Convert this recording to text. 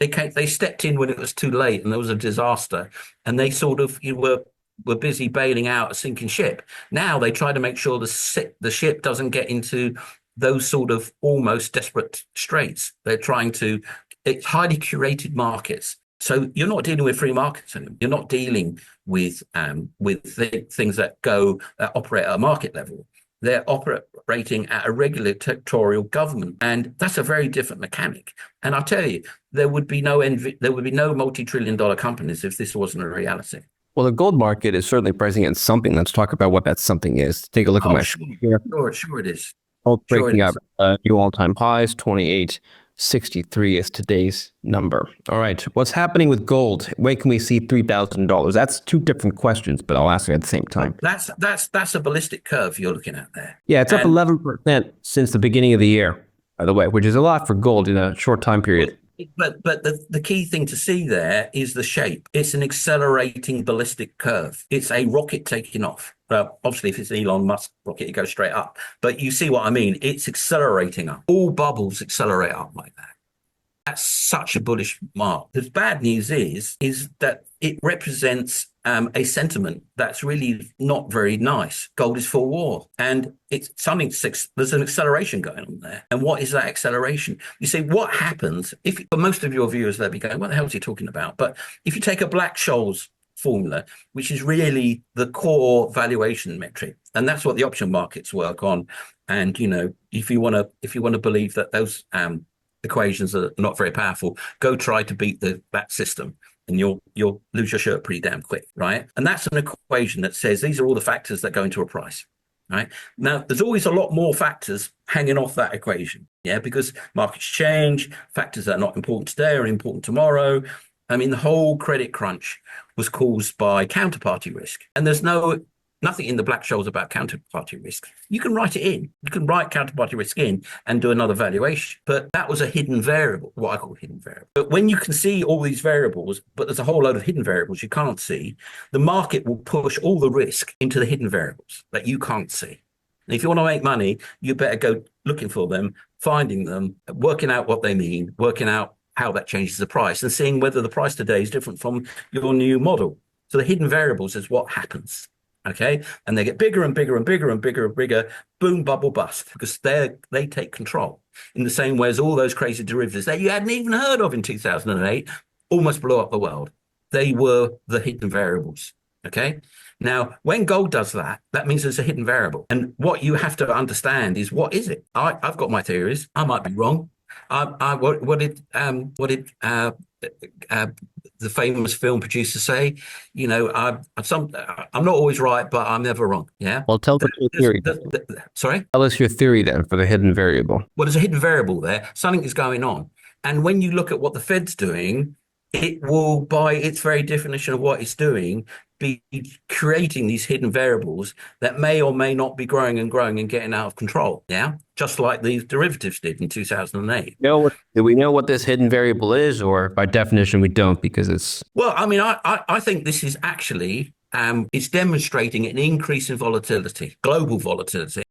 They stepped in when it was too late and there was a disaster, and they sort of you were busy bailing out a sinking ship. Now they try to make sure the ship doesn't get into those sort of almost desperate straits. They're trying to. It's highly curated markets. So you're not dealing with free markets anymore. You're not dealing with things that operate at a market level. They're operating at a regulatorial government, and that's a very different mechanic. And I'll tell you, there would be no multi-trillion-dollar companies if this wasn't a reality. Well, the gold market is certainly pricing in something. Let's talk about what that something is. Take a look at my sure, here. Sure it is. Gold Sure breaking it out is. new all-time highs. 2863 is today's number. All right, what's happening with gold? When can we see $3,000? That's two different questions, but I'll ask you at the same time. That's a ballistic curve you're looking at there. Yeah, it's up 11% since the beginning of the year, by the way, which is a lot for gold in a short time period. But the key thing to see there is the shape. It's an accelerating ballistic curve. It's a rocket taking off. Well, obviously, if it's an Elon Musk rocket, it goes straight up. But you see what I mean? It's accelerating up. All bubbles accelerate up like that. That's such a bullish mark. The bad news is that it represents a sentiment that's really not very nice. Gold is for war, and it's something. There's an acceleration going on there. And what is that acceleration? You see, what happens if for most of your viewers they'll be going, "What the hell is he talking about?" But if you take a Black-Scholes formula, which is really the core valuation metric, and that's what the option markets work on. And if you want to believe that those equations are not very powerful, go try to beat that system, and you'll lose your shirt pretty damn quick, right? And that's an equation that says these are all the factors that go into a price, right? Now, there's always a lot more factors hanging off that equation, because markets change, factors that are not important today are important tomorrow. I mean, the whole credit crunch was caused by counterparty risk, and there's nothing in the Black-Scholes about counterparty risk. You can write it in. You can write counterparty risk in and do another valuation. But that was a hidden variable, what I call hidden variable. But when you can see all these variables, but there's a whole load of hidden variables you can't see, the market will push all the risk into the hidden variables that you can't see. And if you want to make money, you better go looking for them, finding them, working out what they mean, working out how that changes the price, and seeing whether the price today is different from your new model. So the hidden variables is what happens. Okay, and they get bigger and bigger and bigger and bigger and bigger. Boom, bubble, bust, because they take control in the same way as all those crazy derivatives that you hadn't even heard of in 2008 almost blew up the world. They were the hidden variables. Okay, now when gold does that, that means there's a hidden variable, and what you have to understand is what is it. I've got my theories. I might be wrong. What did the famous film producer say? I'm not always right, but I'm never wrong. Yeah. Well, tell us your theory. Sorry? Tell us your theory then for the hidden variable. Well, there's a hidden variable there. Something is going on. And when you look at what the Fed's doing, it will, by its very definition of what it's doing, be creating these hidden variables that may or may not be growing and getting out of control. Yeah. Just like these derivatives did in 2008. Do we know what this hidden variable is, or by definition we don't because it's... Well, I mean, I think this is actually, it's demonstrating an increase in volatility, global volatility.